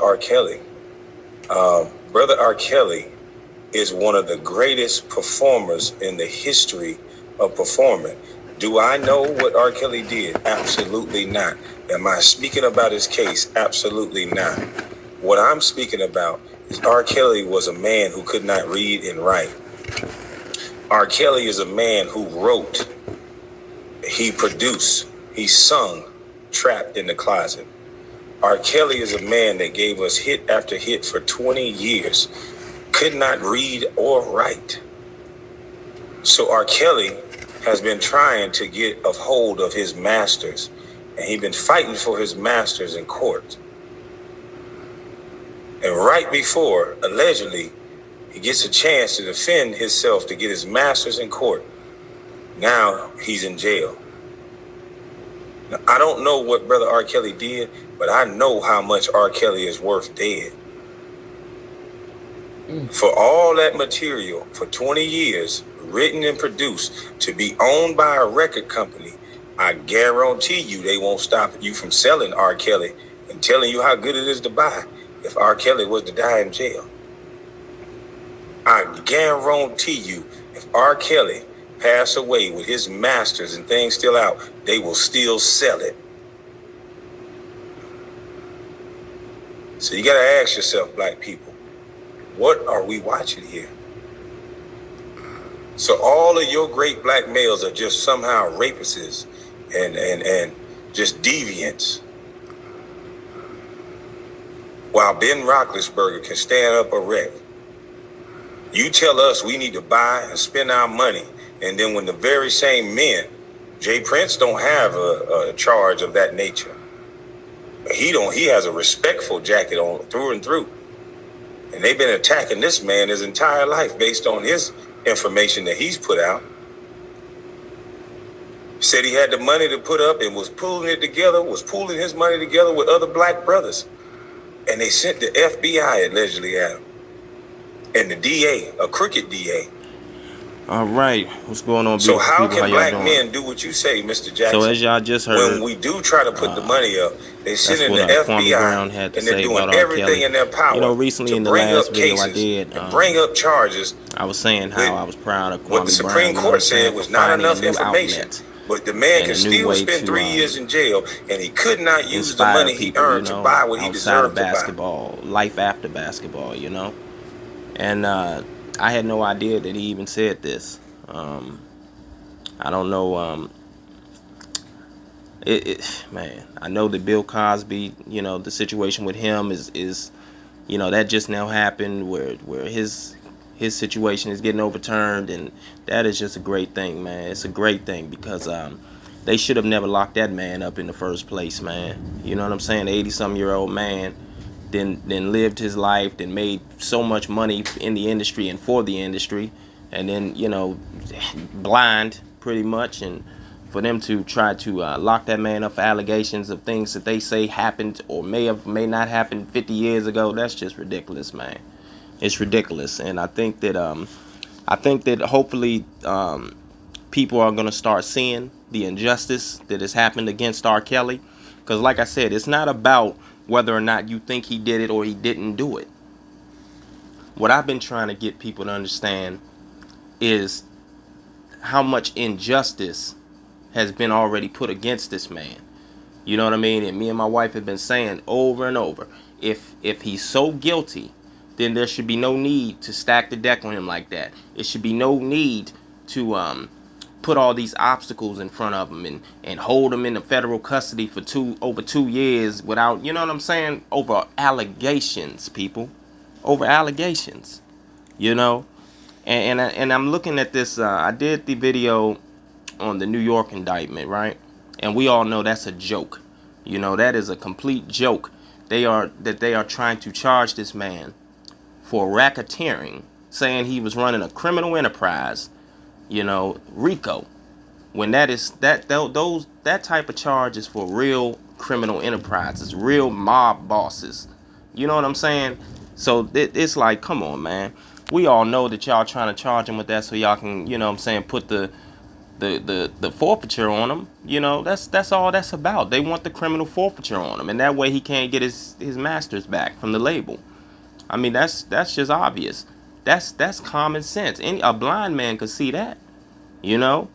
R. Kelly. Brother R. Kelly is one of the greatest performers in the history of performing. Do I know what R. Kelly did? Absolutely not. Am I speaking about his case? Absolutely not. What I'm speaking about is R. Kelly was a man who could not read and write. R. Kelly is a man who wrote, he produced, he sung, Trapped in the Closet. R. Kelly is a man that gave us hit after hit for 20 years, could not read or write. So R. Kelly has been trying to get a hold of his masters, and he's been fighting for his masters in court. And right before, allegedly, he gets a chance to defend himself to get his masters in court, now he's in jail. Now, I don't know what Brother R. Kelly did, but I know how much R. Kelly is worth dead. For all that material for 20 years, written and produced, to be owned by a record company, I guarantee you they won't stop you from selling R. Kelly and telling you how good it is to buy if R. Kelly was to die in jail. I guarantee you, if R. Kelly passed away with his masters and things still out, they will still sell it. So you gotta ask yourself, black people, what are we watching here? So all of your great black males are just somehow rapists and just deviants, while Ben Roethlisberger can stand up erect. You tell us we need to buy and spend our money, and then when the very same men, Jay Prince don't have a charge of that nature. He has a respectful jacket on through and through. And they've been attacking this man his entire life based on his information that he's put out. Said he had the money to put up and was pooling his money together with other black brothers. And they sent the FBI allegedly at him. And the DA, a crooked DA. All right, what's going on? So how can black men do what you say, Mr. Jackson? So as y'all just heard, when we do try to put the money up, they send in the FBI and they're doing everything in their power. You know, recently in the last video I did, bring up charges. I was saying how I was proud of Kwame what the Supreme Court said was not enough information. But the man can still spend 3 years in jail, and he could not use the money he earned to buy what he deserved to buy. Basketball, life after basketball, you know. And I had no idea that he even said this. I don't know. Man, I know that Bill Cosby, you know, the situation with him is, you know, that just now happened where his situation is getting overturned, and that is just a great thing, man. It's a great thing because they should have never locked that man up in the first place, man. You know what I'm saying? 80-some-year-old man. Then lived his life, then made so much money in the industry and for the industry, and then, you know, blind pretty much, and for them to try to lock that man up for allegations of things that they say happened or may not happen 50 years ago, that's just ridiculous, man. It's ridiculous. And I think that hopefully people are gonna start seeing the injustice that has happened against R. Kelly, because like I said, it's not about whether or not you think he did it or he didn't do it. What I've been trying to get people to understand is how much injustice has been already put against this man. You know what I mean? And me and my wife have been saying over and over, if he's so guilty, then there should be no need to stack the deck on him like that. It should be no need to put all these obstacles in front of him and hold him in the federal custody for over 2 years without, you know what I'm saying, over allegations, people, over allegations, you know. And I'm looking at this. I did the video on the New York indictment, right? And we all know that's a joke. You know, that is a complete joke. They are trying to charge this man for racketeering, saying he was running a criminal enterprise. You know, RICO, when that type of charge is for real criminal enterprises, real mob bosses. You know what I'm saying? So it's like, come on, man. We all know that y'all trying to charge him with that so y'all can, you know what I'm saying, put the the forfeiture on him. You know, that's all that's about. They want the criminal forfeiture on him, and that way he can't get his masters back from the label. I mean, that's just obvious. That's common sense. A blind man could see that. You know,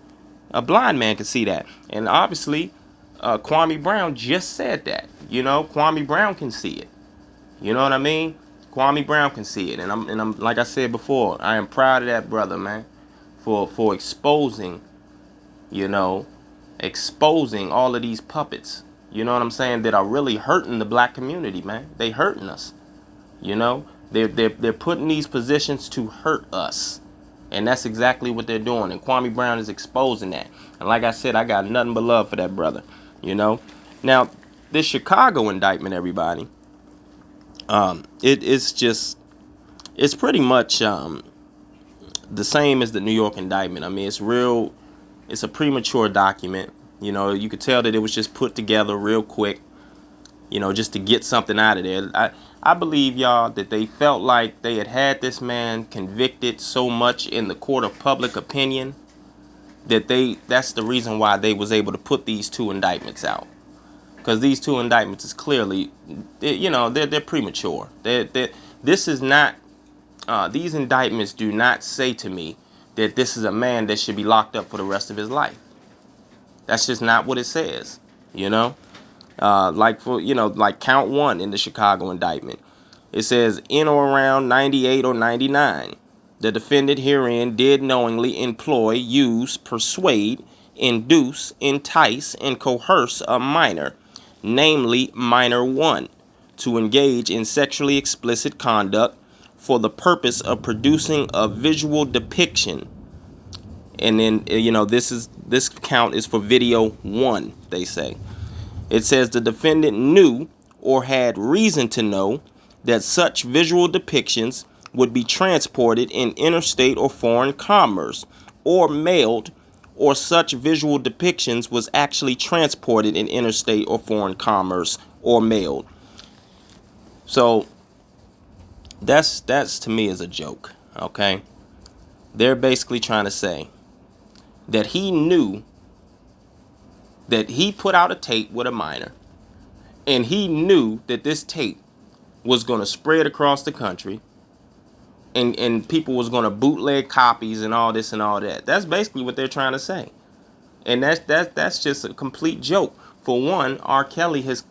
a blind man could see that, and obviously, Kwame Brown just said that. You know, Kwame Brown can see it. You know what I mean? Kwame Brown can see it, and I'm like I said before, I am proud of that brother, man, for exposing, you know, exposing all of these puppets. You know what I'm saying? That are really hurting the black community, man. They hurting us. You know, they're putting these positions to hurt us, and that's exactly what they're doing. And Kwame Brown is exposing that. And like I said, I got nothing but love for that brother. You know, now this Chicago indictment, everybody. It's pretty much the same as the New York indictment. I mean, it's a premature document. You know, you could tell that it was just put together real quick, you know, just to get something out of there. I believe, y'all, that they felt like they had this man convicted so much in the court of public opinion that that's the reason why they was able to put these two indictments out. Because these two indictments is clearly, you know, they're premature. This is not, these indictments do not say to me that this is a man that should be locked up for the rest of his life. That's just not what it says, you know. Like count 1 in the Chicago indictment. It says, in or around 98 or 99, the defendant herein did knowingly employ, use, persuade, induce, entice, and coerce a minor, namely minor 1, to engage in sexually explicit conduct for the purpose of producing a visual depiction. And then, you know, this count is for video 1, they say. It says the defendant knew or had reason to know that such visual depictions would be transported in interstate or foreign commerce or mailed, or such visual depictions was actually transported in interstate or foreign commerce or mailed. So that's to me is a joke, okay? They're basically trying to say that he knew that he put out a tape with a minor, and he knew that this tape was going to spread across the country, and people was going to bootleg copies and all this and all that. That's basically what they're trying to say. And that's just a complete joke. For one, R. Kelly has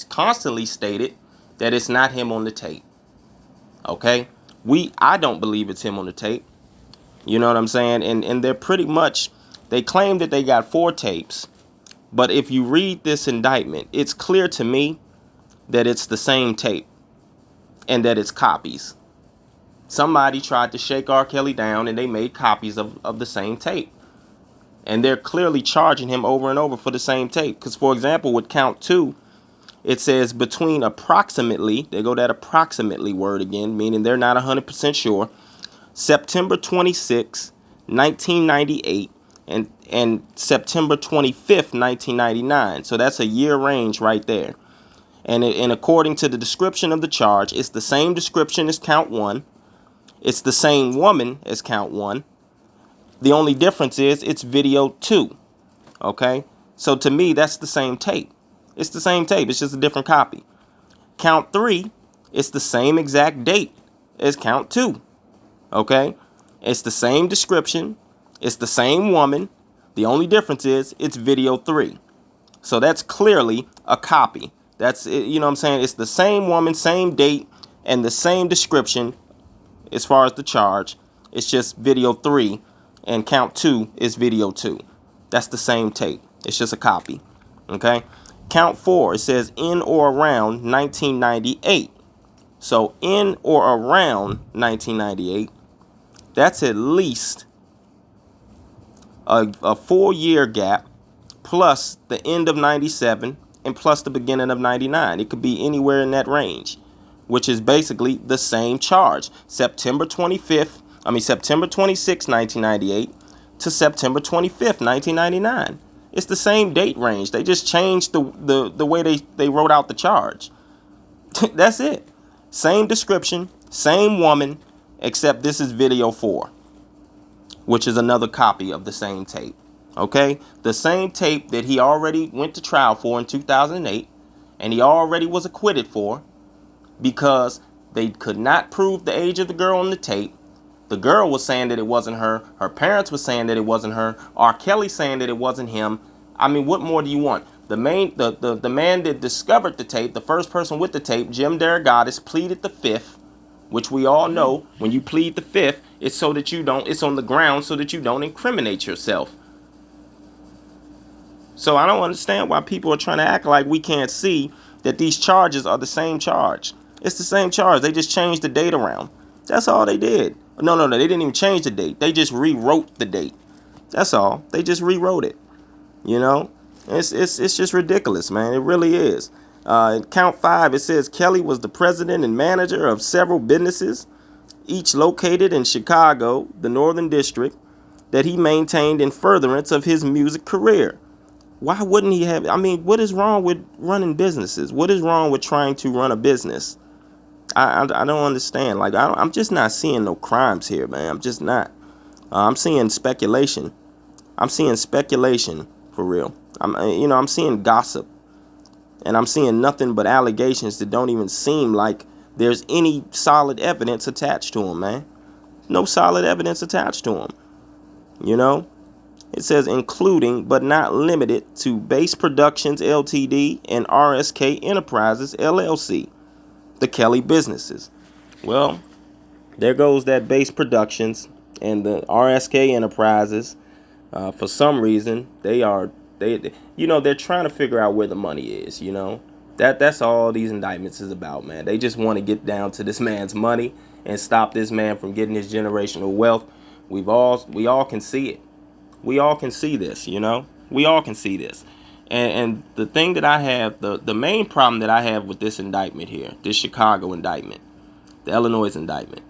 constantly stated that it's not him on the tape. Okay? I don't believe it's him on the tape. You know what I'm saying? And they're pretty much, they claim that they got 4 tapes. But if you read this indictment, it's clear to me that it's the same tape and that it's copies. Somebody tried to shake R. Kelly down and they made copies of the same tape. And they're clearly charging him over and over for the same tape. Because, for example, with count 2, it says between approximately, they go that approximately word again, meaning they're not 100% sure, September 26, 1998, and September 25th, 1999. So that's a year range right there. And according to the description of the charge, it's the same description as count 1. It's the same woman as count 1. The only difference is it's video 2. Okay? So to me, that's the same tape. It's the same tape. It's just a different copy. Count 3, it's the same exact date as count 2. Okay? It's the same description. It's the same woman. The only difference is it's video 3. So that's clearly a copy. That's, you know what I'm saying? It's the same woman, same date, and the same description as far as the charge. It's just video 3, and count 2 is video 2. That's the same tape. It's just a copy. Okay? Count 4, it says in or around 1998. So in or around 1998, that's at least a 4-year gap, plus the end of 97 and plus the beginning of 99. It could be anywhere in that range, which is basically the same charge. September 26, 1998 to September 25th, 1999. It's the same date range. They just changed the way they wrote out the charge. That's it. Same description, same woman, except this is video 4, which is another copy of the same tape. Okay, the same tape that he already went to trial for in 2008, and he already was acquitted for, because they could not prove the age of the girl on the tape. The girl was saying that it wasn't her. Her parents were saying that it wasn't her. R. Kelly saying that it wasn't him. I mean, what more do you want? The man that discovered the tape, the first person with the tape, Jim Derogatis, pleaded the fifth, which we all know when you plead the fifth, it's so that you don't, it's on the ground so that you don't incriminate yourself. So I don't understand why people are trying to act like we can't see that these charges are the same charge. It's the same charge. They just changed the date around. That's all they did. No, they didn't even change the date. They just rewrote the date. That's all. They just rewrote it. You know, it's just ridiculous, man. It really is. In count 5, it says Kelly was the president and manager of several businesses, each located in Chicago, the Northern District, that he maintained in furtherance of his music career. Why wouldn't he have? I mean, what is wrong with running businesses? What is wrong with trying to run a business? I don't understand. Like, I'm just not seeing no crimes here, man. I'm just not. I'm seeing speculation. I'm seeing speculation for real. I'm seeing gossip, and I'm seeing nothing but allegations that don't even seem like there's any solid evidence attached to them, man. No solid evidence attached to them. You know. It says including but not limited to Base Productions Ltd. And RSK Enterprises LLC, the Kelly businesses. Well, there goes that Base Productions and the RSK Enterprises. For some reason, they're trying to figure out where the money is. That's all these indictments is about, man. They just want to get down to this man's money and stop this man from getting his generational wealth. We all can see it. We all can see this, We all can see this. And the thing that I have, the main problem that I have with this indictment here, this Chicago indictment, the Illinois indictment,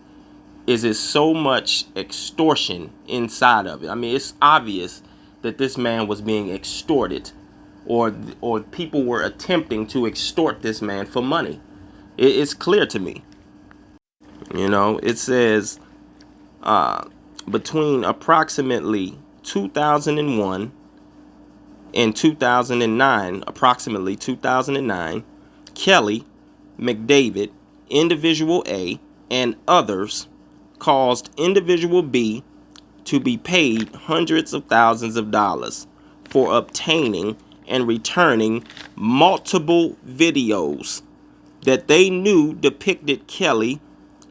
is it's so much extortion inside of it. I mean, it's obvious that this man was being extorted, or people were attempting to extort this man for money. It's clear to me. It says between approximately 2001 and 2009, approximately 2009, Kelly, McDavid, Individual A, and others caused Individual B to be paid hundreds of thousands of dollars for obtaining and returning multiple videos that they knew depicted Kelly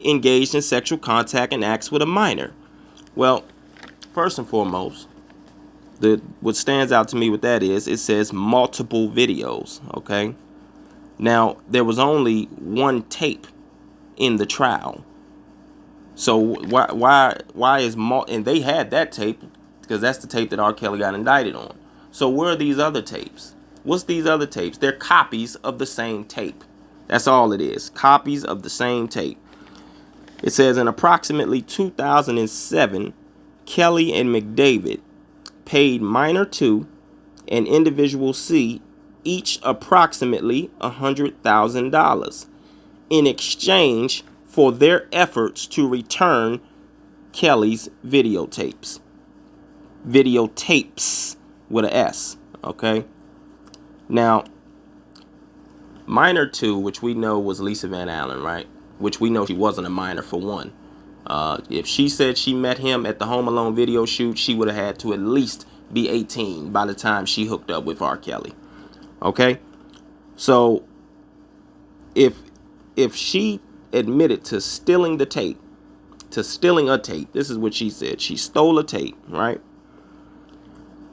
engaged in sexual contact and acts with a minor. Well, first and foremost, what stands out to me with that is it says multiple videos, okay? Now, there was only one tape in the trial. So why is and they had that tape because that's the tape that R. Kelly got indicted on. So where are these other tapes? What's these other tapes? They're copies of the same tape. That's all it is. Copies of the same tape. It says in approximately 2007, Kelly and McDavid paid minor 2 and individual C each approximately $100,000 in exchange for their efforts to return Kelly's videotapes. Videotapes with an S, okay? Now, minor 2, which we know was Lisa Van Allen, right? Which we know she wasn't a minor for one. If she said she met him at the Home Alone video shoot, she would have had to at least be 18 by the time she hooked up with R. Kelly. Okay? So, if she admitted to stealing the tape, to stealing a tape, this is what she said. She stole a tape, right?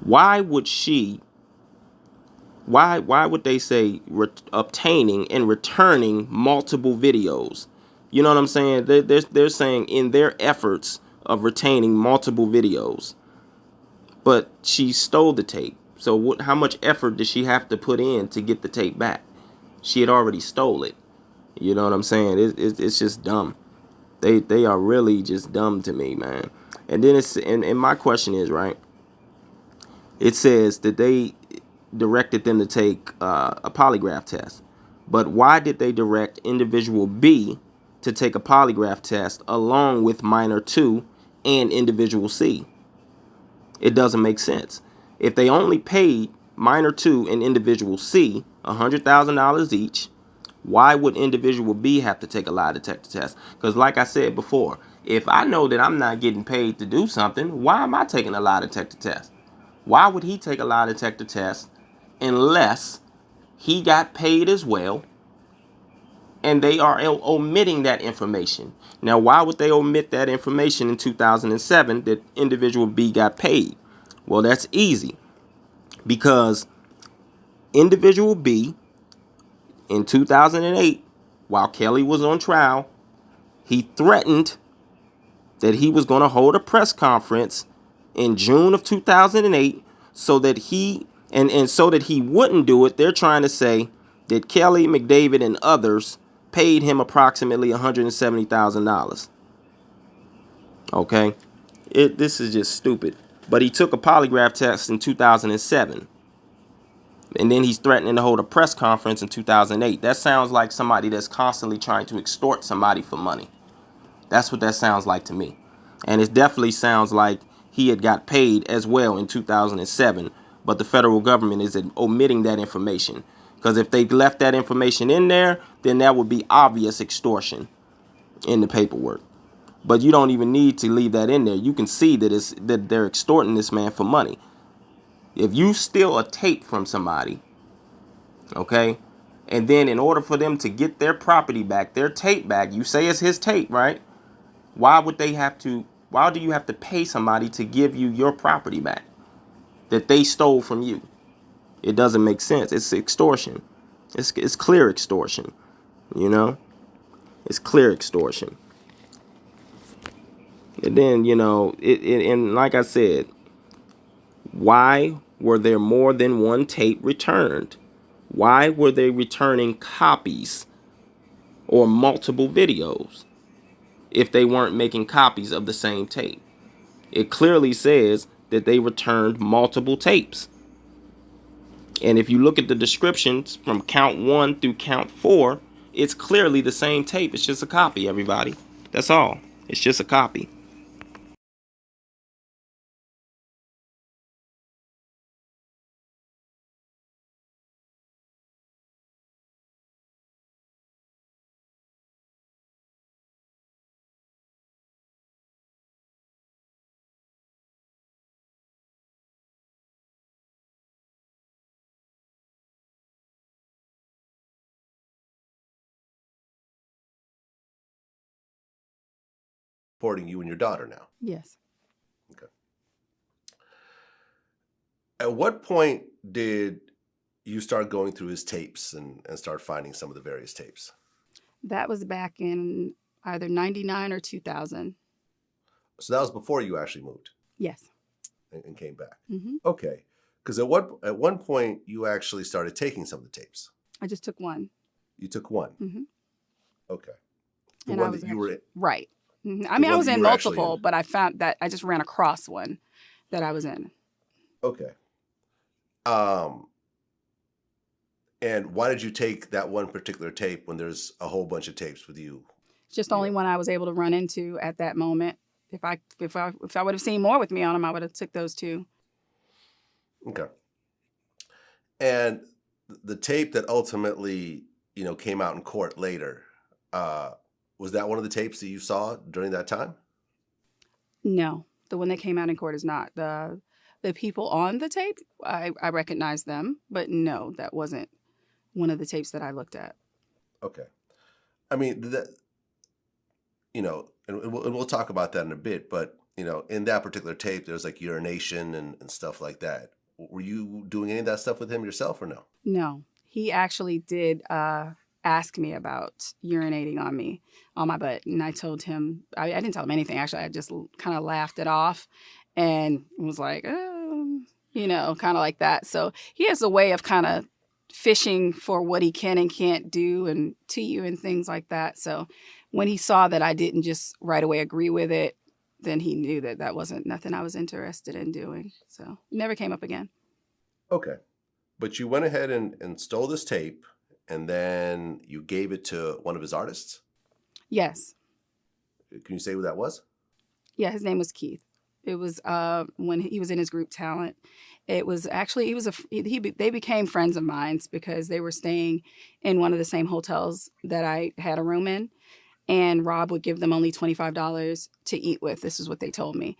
Why would they say obtaining and returning multiple videos? You know what I'm saying? They're saying in their efforts of retaining multiple videos. But she stole the tape. So how much effort did she have to put in to get the tape back? She had already stole it. You know what I'm saying? It's just dumb. They are really just dumb to me, man. And then and my question is, right? It says that they directed them to take a polygraph test. But why did they direct individual B to take a polygraph test along with minor 2 and individual C? It doesn't make sense. If they only paid minor 2 and individual C $100,000 each, why would individual B have to take a lie detector test? Because like I said before, if I know that I'm not getting paid to do something, why am I taking a lie detector test? Why would he take a lie detector test unless he got paid as well and they are omitting that information? Now, why would they omit that information in 2007 that individual B got paid? Well, that's easy, because individual B in 2008, while Kelly was on trial, he threatened that he was going to hold a press conference in June of 2008 so that he wouldn't do it. They're trying to say that Kelly, McDavid, and others paid him approximately $170,000. Okay? This is just stupid. But he took a polygraph test in 2007. And then he's threatening to hold a press conference in 2008. That sounds like somebody that's constantly trying to extort somebody for money. That's what that sounds like to me. And it definitely sounds like he had got paid as well in 2007, but the federal government is omitting that information. Because if they left that information in there, then that would be obvious extortion in the paperwork. But you don't even need to leave that in there. You can see that they're extorting this man for money. If you steal a tape from somebody, okay, and then in order for them to get their property back, their tape back, you say it's his tape, right? Why do you have to pay somebody to give you your property back that they stole from you? It doesn't make sense. It's extortion. It's clear extortion. You know? It's clear extortion. And then, and like I said, why were there more than one tape returned? Why were they returning copies or multiple videos if they weren't making copies of the same tape? It clearly says that they returned multiple tapes. And if you look at the descriptions from count 1 through count 4, it's clearly the same tape. It's just a copy, everybody. That's all. It's just a copy. Supporting you and your daughter now. Yes. Okay. At what point did you start going through his tapes and start finding some of the various tapes? That was back in either 99 or 2000. So that was before you actually moved Yes. and came back. Mm-hmm. Okay. Because at one point you actually started taking some of the tapes. I just took one. You took one. Mm-hmm. Okay. The And one I was that you were in. right. Mm-hmm. I mean, I one was that you in were actually multiple, in. but I found that I just ran across one that I was in. Okay. And why did you take that one particular tape when there's a whole bunch of tapes with you? Just only one I was able to run into at that moment. If I would have seen more with me on them, I would have took those two. Okay. And the tape that ultimately, came out in court later, was that one of the tapes that you saw during that time? No, the one that came out in court is not. The people on the tape, I recognize them, but no, that wasn't one of the tapes that I looked at. Okay. I mean, and we'll talk about that in a bit, but, in that particular tape, there's like urination and stuff like that. Were you doing any of that stuff with him yourself or no? No, he actually did ask me about urinating on my butt. And I told him, I didn't tell him anything, actually. I just kind of laughed it off and was like, kind of like that. So he has a way of kind of fishing for what he can and can't do and to you and things like that. So when he saw that I didn't just right away agree with it, then he knew that wasn't nothing I was interested in doing. So it never came up again. Okay. But you went ahead and stole this tape, and then you gave it to one of his artists? Yes. Can you say who that was? Yeah, his name was Keith. It was when he was in his group talent. It was actually they became friends of mine because they were staying in one of the same hotels that I had a room in, and Rob would give them only $25 to eat with. This is what they told me,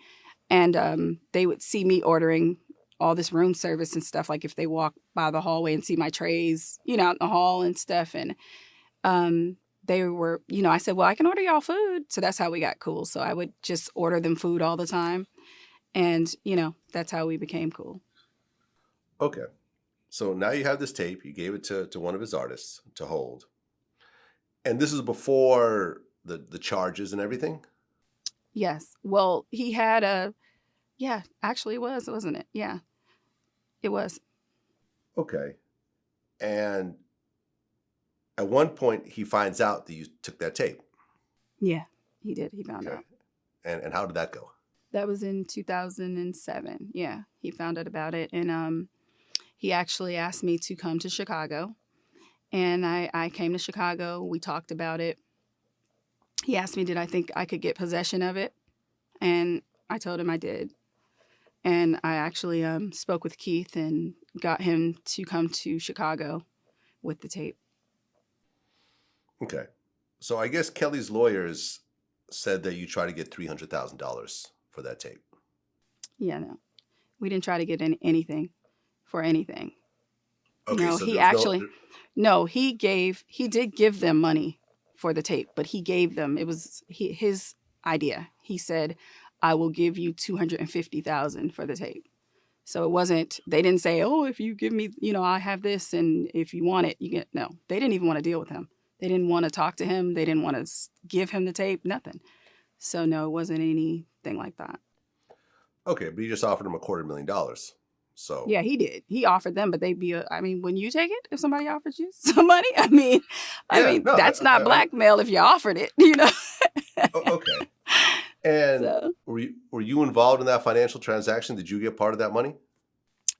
and they would see me ordering all this room service and stuff. Like if they walk by the hallway and see my trays, out in the hall and stuff, and they were, I said, well, I can order y'all food. So that's how we got cool. So I would just order them food all the time. And, that's how we became cool. Okay. So now you have this tape. You gave it to one of his artists to hold. And this is before the charges and everything? Yes. Well, he had actually it was, wasn't it? Yeah, it was. Okay. And at one point, he finds out that you took that tape. Yeah, he did. He found out. And how did that go? That was in 2007. Yeah, he found out about it. And he actually asked me to come to Chicago. And I came to Chicago. We talked about it. He asked me, did I think I could get possession of it? And I told him I did. And I actually spoke with Keith and got him to come to Chicago with the tape. Okay. So I guess Kelly's lawyers said that you tried to get $300,000 for that tape. Yeah, no. We didn't try to get anything for anything. Okay, No, so he actually, he did give them money for the tape, but he gave them, it was his idea. He said, I will give you $250,000 for the tape. So it wasn't, they didn't say, oh, if you give me, I have this, and if you want it, you get, no. They didn't even want to deal with him. They didn't want to talk to him. They didn't want to give him the tape, nothing. So no, it wasn't anything like that. Okay, but you just offered him $250,000. So yeah, he did. He offered them, but they'd be. Wouldn't you take it if somebody offered you some money? That's not blackmail if you offered it. Okay. And so, were you involved in that financial transaction? Did you get part of that money?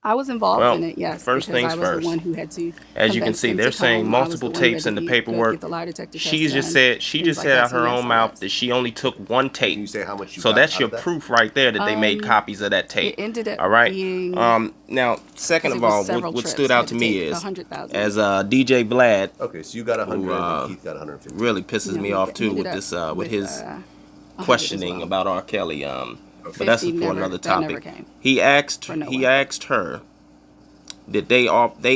I was involved in it, yes. First things first. The one who had to. As you can see, they're saying multiple tapes in the paperwork. She just said out her own mouth that she only took one tape. Can you say how much you so got that's your that? Proof right there that they made copies of that tape. It ended up all right. Being, now, second of all, what stood out to me is as DJ Vlad. Okay, so you got 100 and Keith got 150. Really pisses me off too with this with his questioning about R. Kelly. But that's for another topic. He asked her. Did they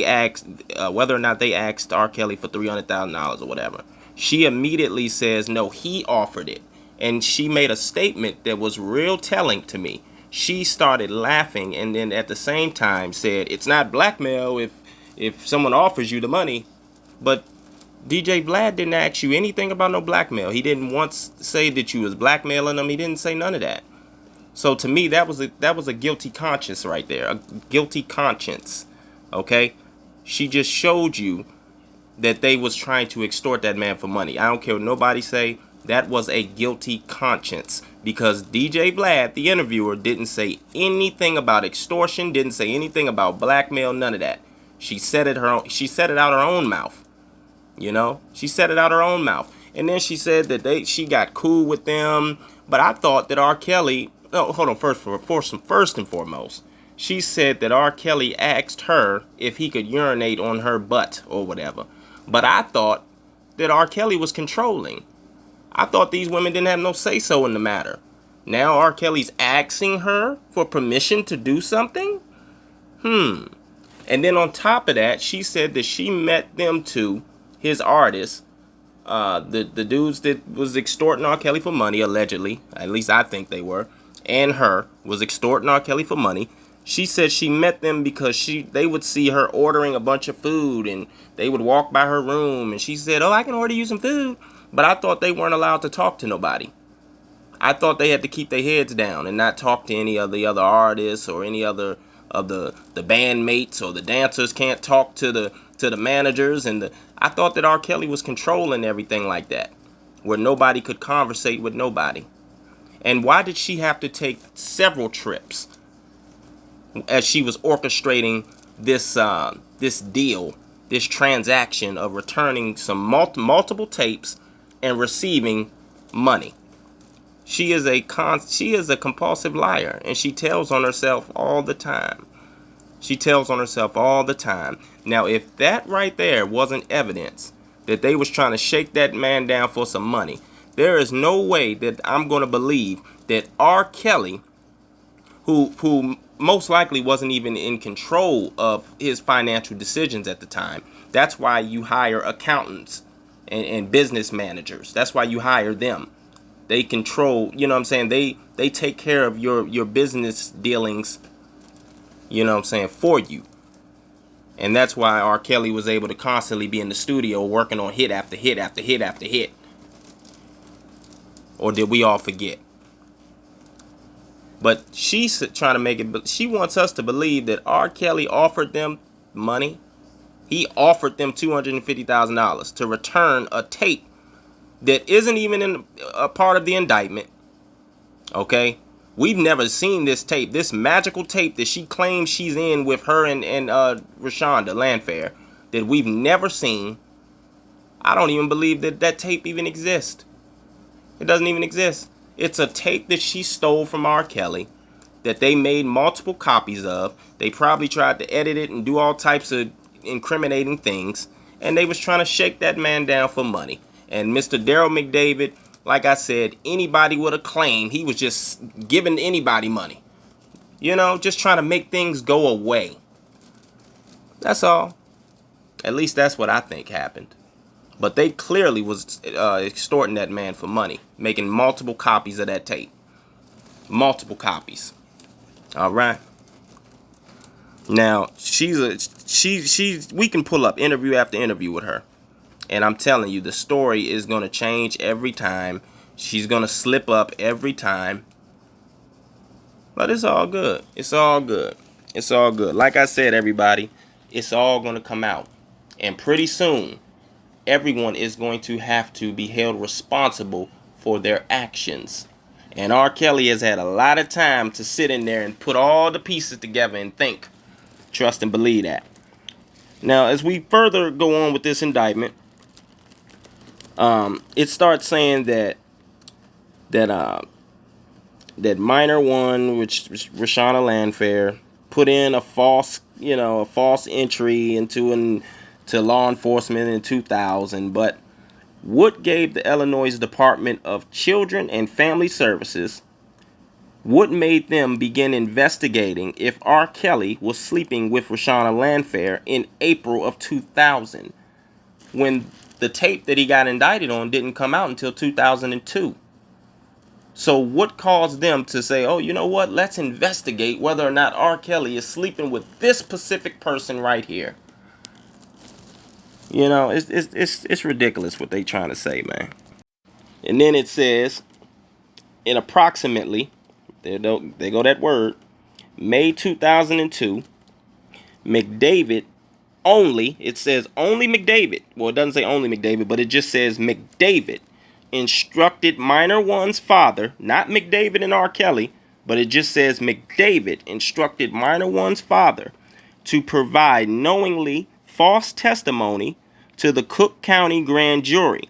asked whether or not they asked R. Kelly for $300,000 or whatever. She immediately says no, he offered it, and she made a statement that was real telling to me. She started laughing, and then at the same time said it's not blackmail if someone offers you the money. But DJ Vlad didn't ask you anything about no blackmail. He didn't once say that you was blackmailing him. He didn't say none of that. So to me, that was a guilty conscience right there, a guilty conscience. Okay, she just showed you that they was trying to extort that man for money. I don't care what nobody say. That was a guilty conscience because DJ Vlad, the interviewer, didn't say anything about extortion, didn't say anything about blackmail, none of that. She said it out her own mouth. She said it out her own mouth, and then she said that she got cool with them. But I thought that R. Kelly. No, hold on. First and foremost. She said that R. Kelly asked her if he could urinate on her butt or whatever. But I thought that R. Kelly was controlling. I thought these women didn't have no say-so in the matter. Now R. Kelly's asking her for permission to do something? And then on top of that, she said that she met them two, his artists, the dudes that was extorting R. Kelly for money, allegedly. At least I think they were. And her was extorting R. Kelly for money. She said she met them because they would see her ordering a bunch of food and they would walk by her room and she said, oh, I can order you some food. But I thought they weren't allowed to talk to nobody. I thought they had to keep their heads down and not talk to any of the other artists or any other of the bandmates, or the dancers can't talk to the managers. I thought that R. Kelly was controlling everything like that, where nobody could conversate with nobody. And why did she have to take several trips as she was orchestrating this deal, this transaction of returning some multiple tapes and receiving money? She is a compulsive liar, and she tells on herself all the time. She tells on herself all the time. Now, if that right there wasn't evidence that they was trying to shake that man down for some money, there is no way that I'm going to believe that R. Kelly, who most likely wasn't even in control of his financial decisions at the time. That's why you hire accountants and business managers. That's why you hire them. They control, you know what I'm saying? They take care of your business dealings, you know what I'm saying, for you. And that's why R. Kelly was able to constantly be in the studio working on hit after hit after hit after hit. Or did we all forget? But she's trying to make it, she wants us to believe that R. Kelly offered them money. He offered them $250,000 to return a tape that isn't even in a part of the indictment. Okay? We've never seen this tape, this magical tape that she claims she's in with her and Rashonda Landfair, that we've never seen. I don't even believe that that tape even exists. It doesn't even exist. It's a tape that she stole from R. Kelly that they made multiple copies of. They probably tried to edit it and do all types of incriminating things, and they was trying to shake that man down for money. And Mr. Daryl McDavid, like I said, anybody with a claim, he was just giving anybody money. You know, just trying to make things go away. That's all. At least that's what I think happened. But they clearly was extorting that man for money, making multiple copies of that tape. Multiple copies. All right. Now, we can pull up interview after interview with her. And I'm telling you, the story is going to change every time. She's going to slip up every time. But it's all good. It's all good. It's all good. Like I said, everybody, it's all going to come out. And pretty soon, everyone is going to have to be held responsible for their actions. And R. Kelly has had a lot of time to sit in there and put all the pieces together and think. Trust and believe that. Now, as we further go on with this indictment, it starts saying that minor one, which was Rashonda Landfair, put in a false entry to law enforcement in 2000. But what gave the Illinois Department of Children and Family Services, what made them begin investigating if R. Kelly was sleeping with Rashonda Landfair in April of 2000, when the tape that he got indicted on didn't come out until 2002. So what caused them to say, oh, you know what, let's investigate whether or not R. Kelly is sleeping with this specific person right here. You know, it's ridiculous what they trying to say, man. And then it says, in approximately, there go that word, May 2002, McDavid only, it says only McDavid. Well, it doesn't say only McDavid, but it just says McDavid instructed minor one's father, not McDavid and R. Kelly, but it just says McDavid instructed minor one's father to provide knowingly false testimony to the Cook County grand jury.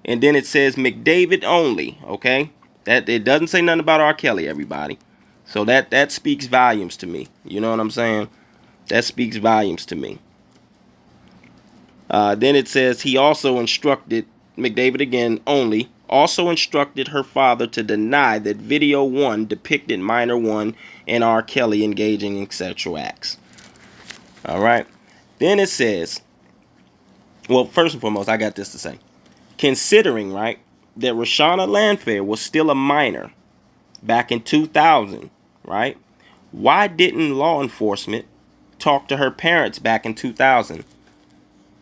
And then it says McDavid only, okay? That it doesn't say nothing about R. Kelly, everybody. So that speaks volumes to me. You know what I'm saying? That speaks volumes to me. Then it says he also instructed, McDavid again only, also instructed her father to deny that video 1 depicted minor 1 and R. Kelly engaging in sexual acts. All right. Then it says, well, first and foremost, I got this to say. Considering, right, that Rashonda Landfair was still a minor back in 2000, right? Why didn't law enforcement talk to her parents back in 2000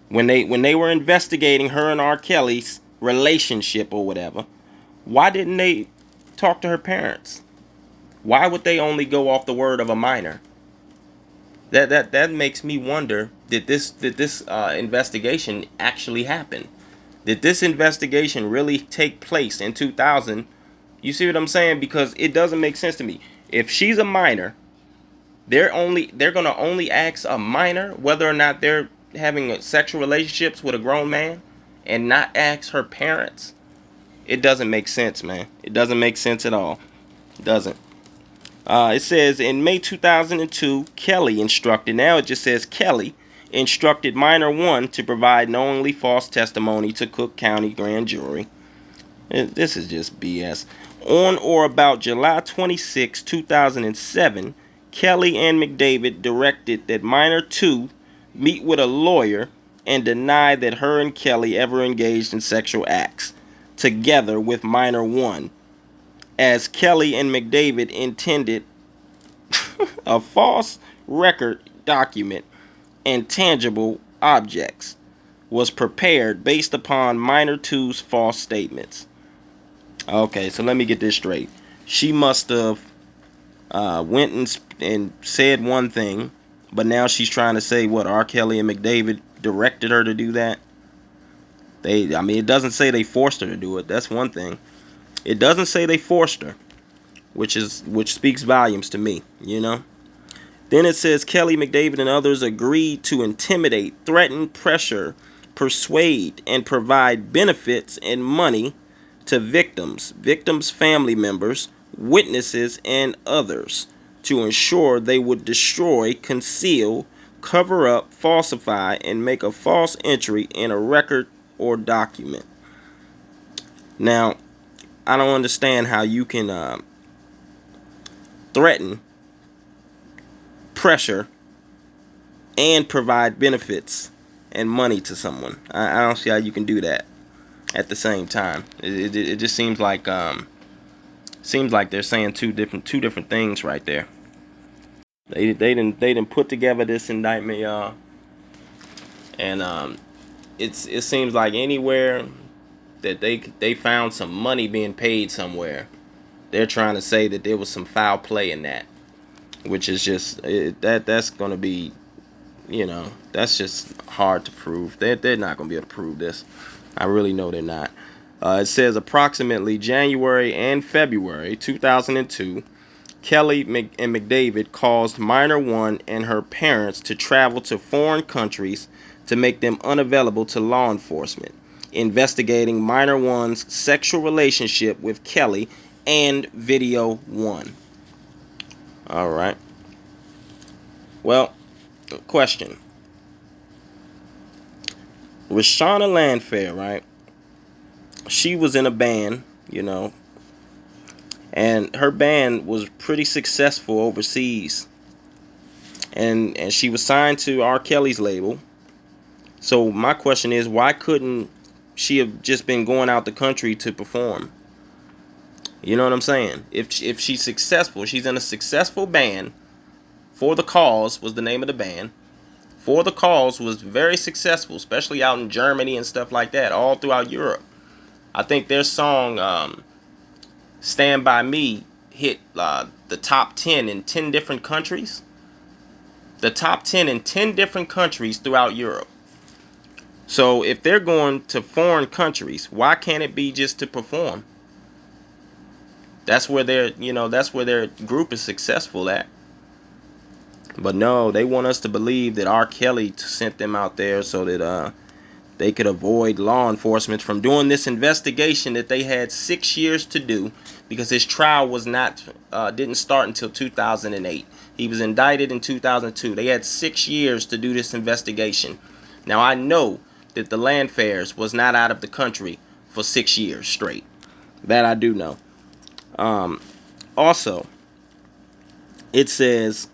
when they were investigating her and R. Kelly's relationship or whatever? Why didn't they talk to her parents? Why would they only go off the word of a minor? That makes me wonder, did this investigation actually happen? Did this investigation really take place in 2000? You see what I'm saying? Because it doesn't make sense to me. If she's a minor, they're gonna only ask a minor whether or not they're having sexual relationships with a grown man, and not ask her parents. It doesn't make sense, man. It doesn't make sense at all. It doesn't. It says in May 2002, Kelly instructed, now it just says Kelly instructed minor 1 to provide knowingly false testimony to Cook County grand jury. This is just BS. On or about July 26, 2007, Kelly and McDavid directed that minor 2 meet with a lawyer and deny that her and Kelly ever engaged in sexual acts together with minor 1, as Kelly and McDavid intended a false record document and tangible objects was prepared based upon minor 2's false statements. Okay, so let me get this straight. She must have went and said one thing, but now she's trying to say what R. Kelly and McDavid directed her to do that. It doesn't say they forced her to do it. That's one thing. It doesn't say they forced her, which speaks volumes to me, you know. Then it says Kelly, McDavid, and others agreed to intimidate, threaten, pressure, persuade, and provide benefits and money to victims, family members, witnesses, and others to ensure they would destroy, conceal, cover up, falsify, and make a false entry in a record or document. Now, I don't understand how you can threaten, pressure, and provide benefits and money to someone. I don't see how you can do that at the same time. It just seems like they're saying two different things right there. They didn't put together this indictment, y'all, and it seems like anywhere that they found some money being paid somewhere, they're trying to say that there was some foul play in that, which is just that's going to be, that's just hard to prove. They're not going to be able to prove this. I really know they're not. It says approximately January and February 2002, Kelly and McDavid caused minor 1 and her parents to travel to foreign countries to make them unavailable to law enforcement, investigating minor 1's sexual relationship with Kelly and video 1. All right. Well, question. Rashana Landfair, right? She was in a band, and her band was pretty successful overseas. And she was signed to R. Kelly's label. So my question is, why couldn't she have just been going out the country to perform? You know what I'm saying? If she's successful, she's in a successful band. For the Cause was the name of the band. For the Cause was very successful, especially out in Germany and stuff like that, all throughout Europe. I think their song Stand By Me hit the top 10 in 10 different countries. The top 10 in 10 different countries throughout Europe. So if they're going to foreign countries, why can't it be just to perform? That's where their group is successful at. But no, they want us to believe that R. Kelly sent them out there so that they could avoid law enforcement from doing this investigation that they had 6 years to do, because his trial didn't start until 2008. He was indicted in 2002. They had 6 years to do this investigation. Now I know that the Landfairs was not out of the country for 6 years straight. That I do know. Also, it says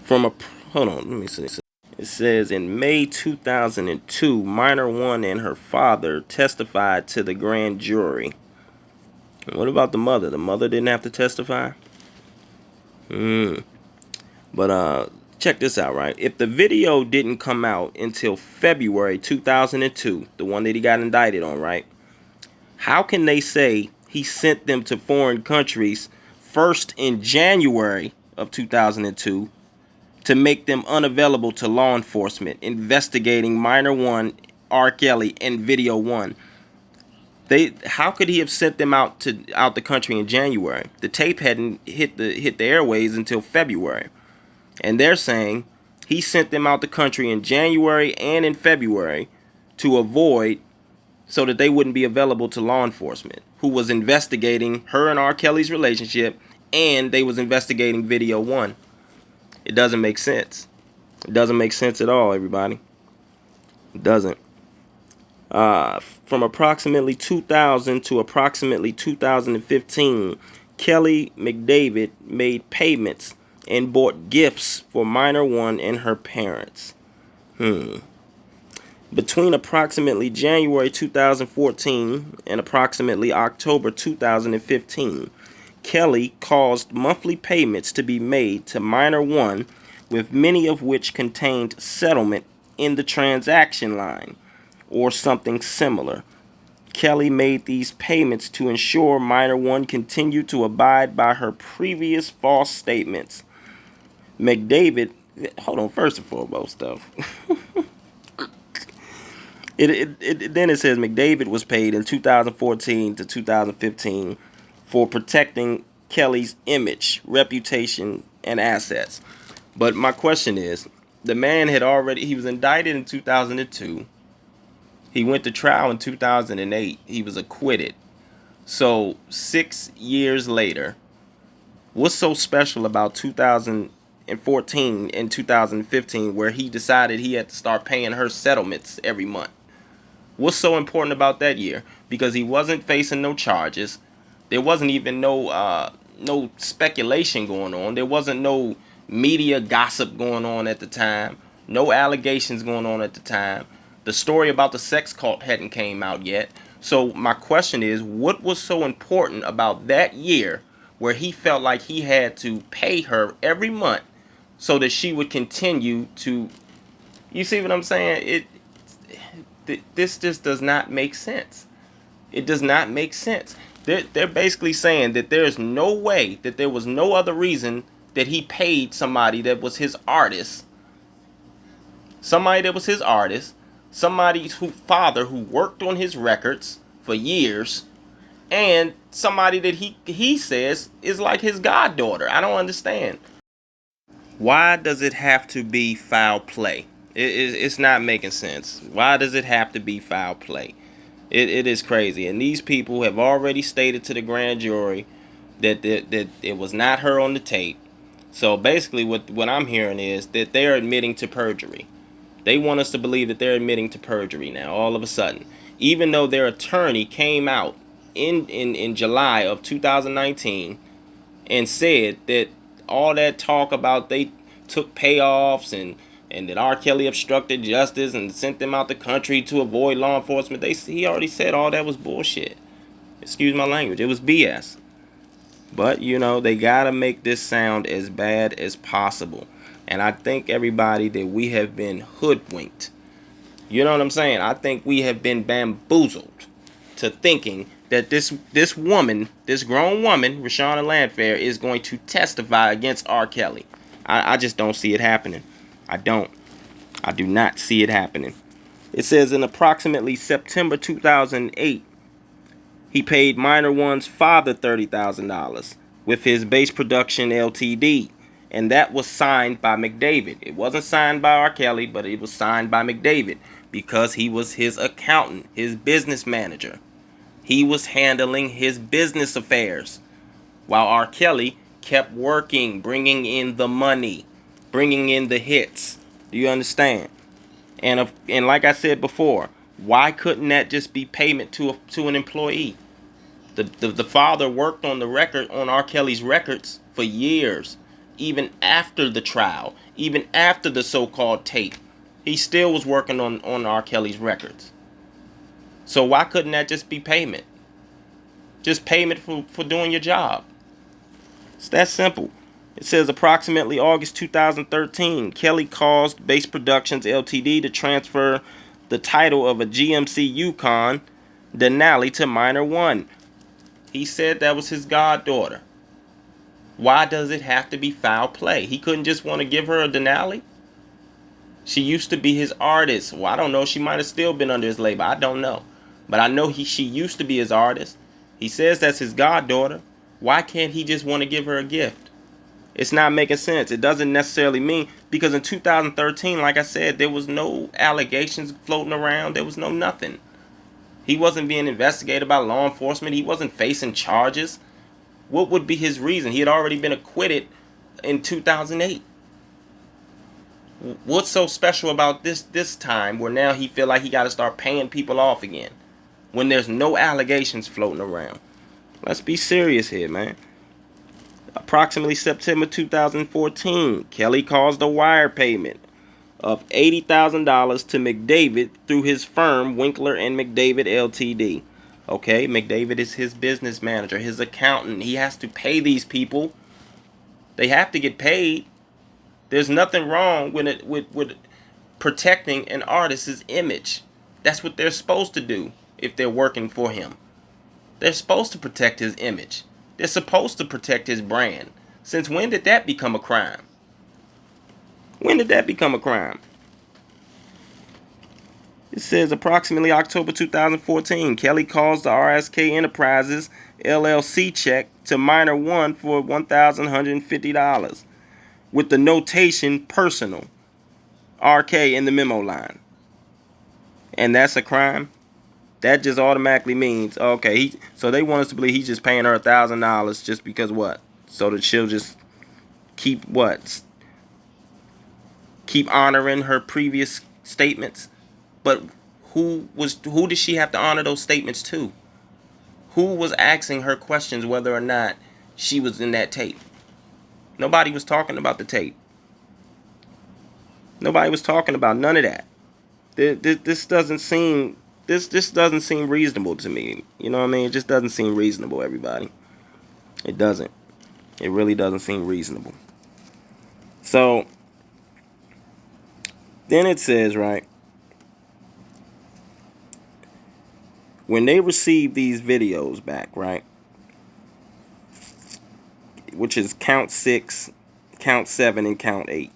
hold on, let me see. It says in May 2002, minor 1 and her father testified to the grand jury. What about the mother? The mother didn't have to testify? But check this out, right? If the video didn't come out until February 2002, the one that he got indicted on, right? How can they say he sent them to foreign countries first in January of 2002 to make them unavailable to law enforcement investigating minor 1, R. Kelly, and video 1? How could he have sent them out the country in January? The tape hadn't hit the airways until February. And they're saying he sent them out the country in January and in February to avoid so that they wouldn't be available to law enforcement, who was investigating her and R. Kelly's relationship, and they was investigating video one. It doesn't make sense. It doesn't make sense at all, everybody. It doesn't. From approximately 2000 to approximately 2015, Kelly McDavid made payments and bought gifts for minor one and her parents. Between approximately January 2014 and approximately October 2015, Kelly caused monthly payments to be made to minor one, with many of which contained settlement in the transaction line or something similar. Kelly made these payments to ensure minor one continued to abide by her previous false statements. McDavid, hold on, first and foremost, though. Then it says McDavid was paid in 2014 to 2015 for protecting Kelly's image, reputation, and assets. But my question is, the man he was indicted in 2002. He went to trial in 2008. He was acquitted. So 6 years later, what's so special about 2014 and 2015 where he decided he had to start paying her settlements every month? What's so important about that year? Because he wasn't facing no charges. There wasn't even no speculation going on. There wasn't no media gossip going on at the time. No allegations going on at the time. The story about the sex cult hadn't came out yet. So my question is, what was so important about that year where he felt like he had to pay her every month so that she would continue to... You see what I'm saying? This just does not make sense. It does not make sense. They're basically saying that there's no way, that there was no other reason that he paid somebody that was his artist. Somebody whose father who worked on his records for years, and somebody that he says is like his goddaughter. I don't understand. Why does it have to be foul play? It's not making sense. Why does it have to be foul play? It is crazy. And these people have already stated to the grand jury that it was not her on the tape. So basically what I'm hearing is that they're admitting to perjury. They want us to believe that they're admitting to perjury now, all of a sudden. Even though their attorney came out in July of 2019 and said that all that talk about they took payoffs and that R. Kelly obstructed justice and sent them out the country to avoid law enforcement, he already said all that was bullshit. Excuse my language. It was BS. But, they got to make this sound as bad as possible. And I think, everybody, that we have been hoodwinked. You know what I'm saying? I think we have been bamboozled to thinking that this woman, this grown woman, Rashana Landfair, is going to testify against R. Kelly. I just don't see it happening. I do not see it happening. It says in approximately September 2008, he paid minor one's father $30,000 with his Base Production Ltd. And that was signed by McDavid. It wasn't signed by R. Kelly, but it was signed by McDavid because he was his accountant, his business manager. He was handling his business affairs while R. Kelly kept working, bringing in the money, bringing in the hits. Do you understand? And like I said before, why couldn't that just be payment to an employee? The father worked on the record, on R. Kelly's records for years. Even after the trial, even after the so-called tape, he still was working on R. Kelly's records. So why couldn't that just be payment? Just payment for doing your job. It's that simple. It says approximately August 2013, Kelly caused Base Productions Ltd. to transfer the title of a GMC Yukon Denali to minor one. He said that was his goddaughter. Why does it have to be foul play? He couldn't just want to give her a Denali? She used to be his artist. Well, I don't know. She might have still been under his label. I don't know. But I know she used to be his artist. He says that's his goddaughter. Why can't he just want to give her a gift? It's not making sense. It doesn't necessarily mean, because in 2013, like I said, there was no allegations floating around. There was no nothing. He wasn't being investigated by law enforcement. He wasn't facing charges. What would be his reason? He had already been acquitted in 2008. What's so special about this time where now he feel like he got to start paying people off again when there's no allegations floating around? Let's be serious here, man. Approximately September 2014, Kelly caused a wire payment of $80,000 to McDavid through his firm Winkler and McDavid Ltd. Okay, McDavid is his business manager, his accountant. He has to pay these people. They have to get paid. There's nothing wrong with it with protecting an artist's image. That's what they're supposed to do if they're working for him. They're supposed to protect his image. They're supposed to protect his brand. Since when did that become a crime? When did that become a crime? It says approximately October 2014, Kelly caused the RSK Enterprises LLC check to minor one for $1,150 with the notation personal RK in the memo line. And that's a crime? That just automatically means, okay, so they want us to believe he's just paying her $1,000 just because what? So that she'll just keep what? Keep honoring her previous statements? But who did she have to honor those statements to? Who was asking her questions whether or not she was in that tape? Nobody was talking about the tape. Nobody was talking about none of that. This doesn't seem reasonable to me. You know what I mean? It just doesn't seem reasonable, everybody. It doesn't. It really doesn't seem reasonable. So then it says, right, when they receive these videos back, right, which is count 6, count 7, and count 8.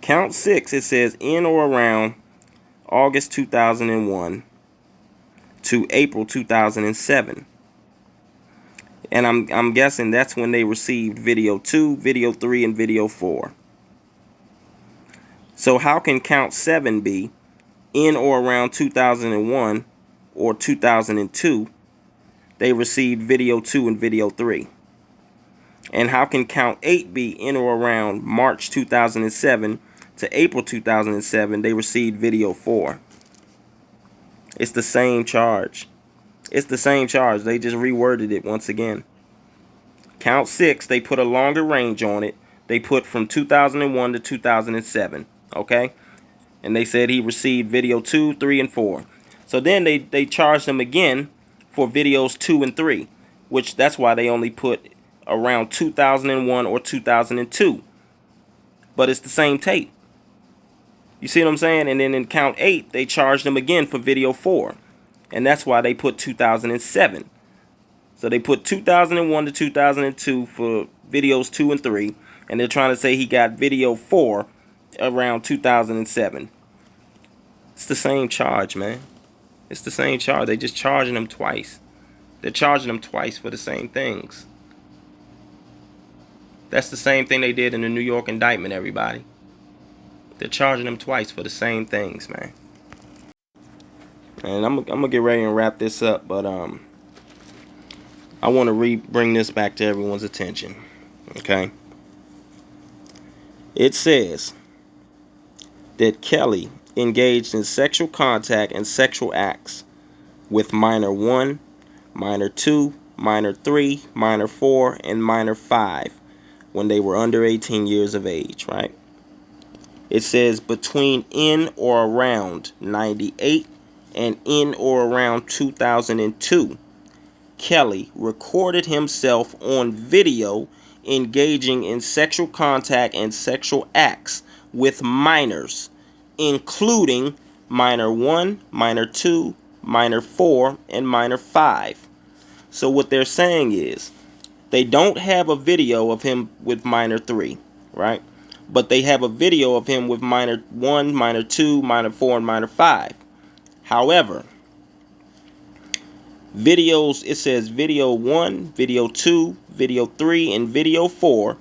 Count 6, it says in or around August 2001 to April 2007. And I'm guessing that's when they received video 2, video 3, and video 4. So how can count 7 be in or around 2001 or 2002? They received video 2 and video 3. And how can count 8 be in or around March 2007 to April 2007? They received video 4. It's the same charge. It's the same charge. They just reworded it once again. Count 6, they put a longer range on it. They put from 2001 to 2007. Okay? And they said he received video 2, 3, and 4. So then they charged him again for videos 2 and 3, which that's why they only put around 2001 or 2002. But it's the same tape. You see what I'm saying? And then in count 8, they charged him again for video 4. And that's why they put 2007. So they put 2001 to 2002 for videos 2 and 3. And they're trying to say he got video 4 around 2007. It's the same charge, man. It's the same charge. They just charging him twice. They're charging him twice for the same things. That's the same thing they did in the New York indictment, everybody. They're charging him twice for the same things, man. And I'm gonna get ready and wrap this up, but I want to bring this back to everyone's attention. Okay. It says that Kelly engaged in sexual contact and sexual acts with minor 1, minor 2, minor 3, minor 4, and minor 5 when they were under 18 years of age, right? It says between in or around 98 and in or around 2002, Kelly recorded himself on video engaging in sexual contact and sexual acts with minors, including minor 1, minor 2, minor 4, and minor 5. So what they're saying is they don't have a video of him with minor 3, right? But they have a video of him with minor 1, minor 2, minor 4, and minor 5. However, videos, it says video 1, video 2, video 3, and video 4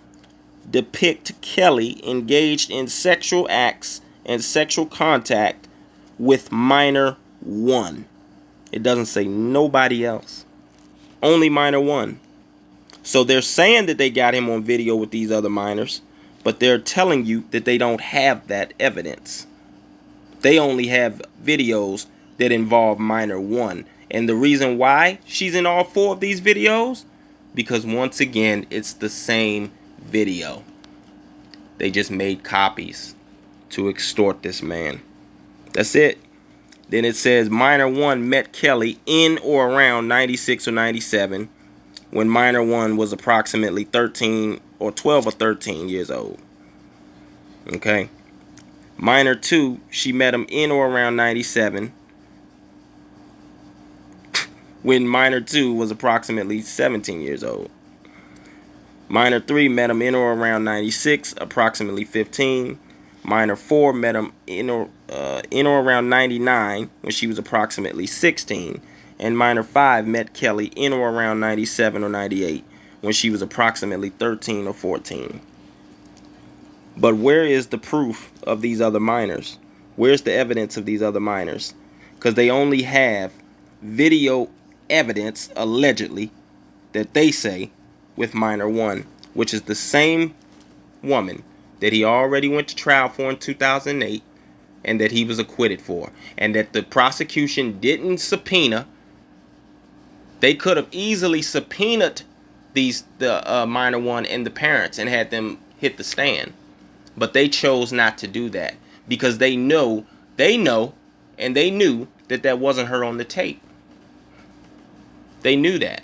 depict Kelly engaged in sexual acts and sexual contact with minor 1. It doesn't say nobody else. Only minor one. So they're saying that they got him on video with these other minors, but they're telling you that they don't have that evidence. They only have videos that involve minor one. And the reason why she's in all 4 of these videos, because once again, it's the same video. They just made copies to extort this man. That's it. Then it says minor one met Kelly in or around 96 or 97 when minor one was approximately 13 or 12 or 13 years old. Okay. Minor two, she met him in or around 97 when minor two was approximately 17 years old. Minor 3 met him in or around 96, approximately 15. Minor 4 met him in or around 99 when she was approximately 16. And minor 5 met Kelly in or around 97 or 98 when she was approximately 13 or 14. But where is the proof of these other minors? Where's the evidence of these other minors? Because they only have video evidence, allegedly, that they say with minor one, which is the same woman that he already went to trial for in 2008 and that he was acquitted for, and that the prosecution didn't subpoena. They could have easily subpoenaed the minor one and the parents and had them hit the stand, but they chose not to do that because they know, and they knew that that wasn't her on the tape. They knew that.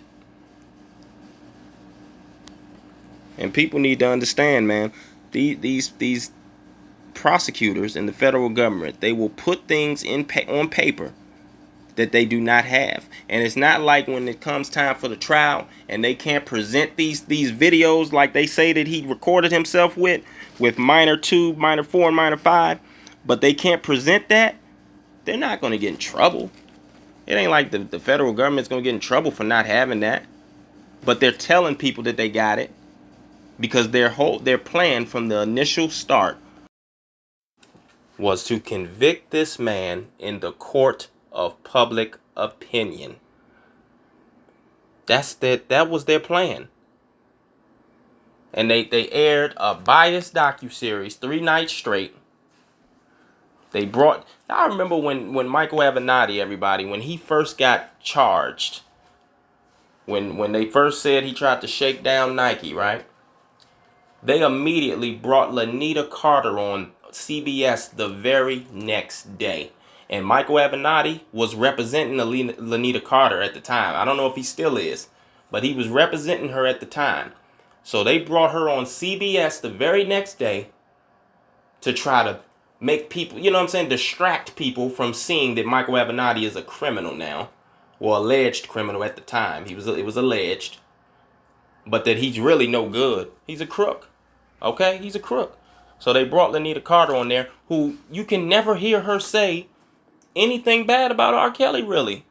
And people need to understand, man, these prosecutors in the federal government, they will put things on paper that they do not have. And it's not like when it comes time for the trial and they can't present these videos like they say that he recorded himself with minor 2, minor 4, and minor 5, but they can't present that, they're not going to get in trouble. It ain't like the federal government's going to get in trouble for not having that. But they're telling people that they got it because their plan from the initial start was to convict this man in the court of public opinion. That was their plan. And they aired a biased docuseries 3 nights straight. I remember when Michael Avenatti, everybody, when he first got charged, when they first said he tried to shake down Nike, right? They immediately brought Lanita Carter on CBS the very next day. And Michael Avenatti was representing Lanita Carter at the time. I don't know if he still is, but he was representing her at the time. So they brought her on CBS the very next day to try to make people, you know what I'm saying, distract people from seeing that Michael Avenatti is a criminal now, or alleged criminal at the time. It was alleged, but that he's really no good. He's a crook. Okay, he's a crook. So they brought Lanita Carter on there, who you can never hear her say anything bad about R. Kelly, really.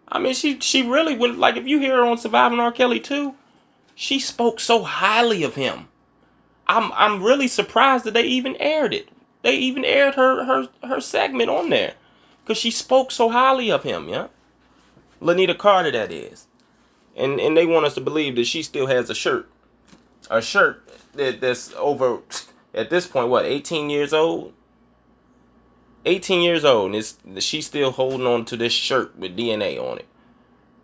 I mean, she really went, like, if you hear her on Surviving R. Kelly 2, she spoke so highly of him. I'm really surprised that they even aired it. They even aired her segment on there, because she spoke so highly of him, yeah? Lanita Carter, that is. And they want us to believe that she still has a shirt that's over, at this point, what, 18 years old? 18 years old, and she's still holding on to this shirt with DNA on it.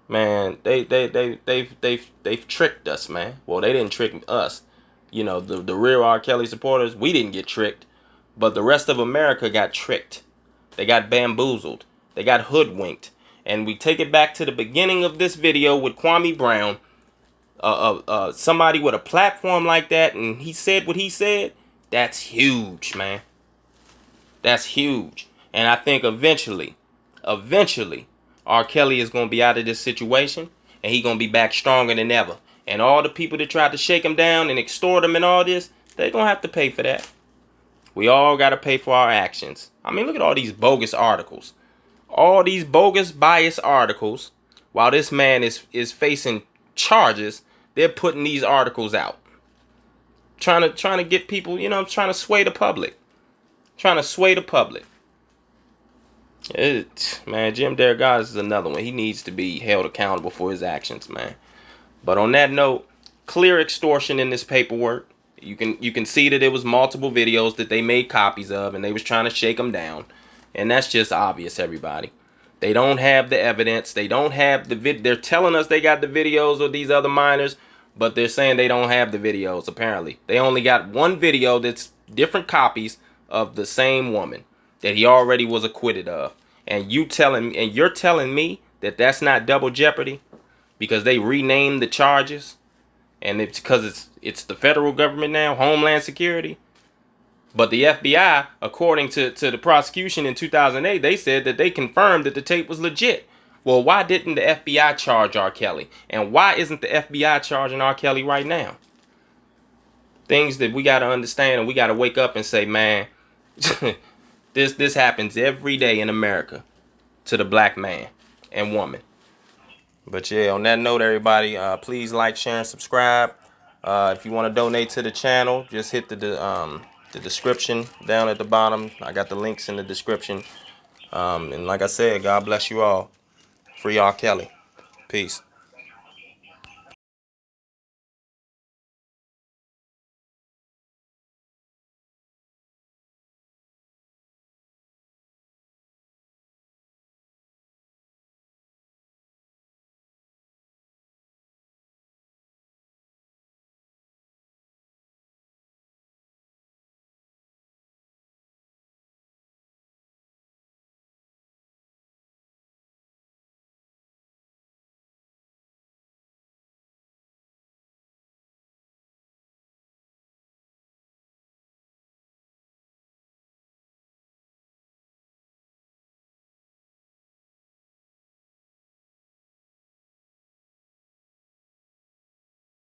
Man, they've tricked us, man. Well, they didn't trick us. You know, the real R. Kelly supporters, we didn't get tricked, but the rest of America got tricked. They got bamboozled. They got hoodwinked. And we take it back to the beginning of this video with Kwame Brown. Somebody with a platform like that, and he said what he said, that's huge, man. That's huge. And I think eventually, R. Kelly is going to be out of this situation, and he's going to be back stronger than ever. And all the people that tried to shake him down and extort him and all this, they're going to have to pay for that. We all got to pay for our actions. I mean, look at all these bogus articles. All these bogus, biased articles. While this man is facing charges, they're putting these articles out. Trying to get people, you know, trying to sway the public. Man, Jim Derrick is another one. He needs to be held accountable for his actions, man. But on that note, clear extortion in this paperwork. You can see that it was multiple videos that they made copies of, and they was trying to shake them down, and that's just obvious, everybody. They don't have the evidence. They don't have the They're telling us they got the videos of these other minors, but they're saying they don't have the videos. Apparently, they only got one video that's different copies of the same woman that he already was acquitted of. And you're telling me that that's not double jeopardy because they renamed the charges, and it's because it's the federal government now, Homeland Security. But the FBI, according to the prosecution in 2008, they said that they confirmed that the tape was legit. Well, why didn't the FBI charge R. Kelly? And why isn't the FBI charging R. Kelly right now? Things that we got to understand, and we got to wake up and say, man, this happens every day in America to the black man and woman. But yeah, on that note, everybody, please like, share, and subscribe. If you want to donate to the channel, just hit the description down at the bottom. I got the links in the description. And like I said, God bless you all. Free R. Kelly. Peace.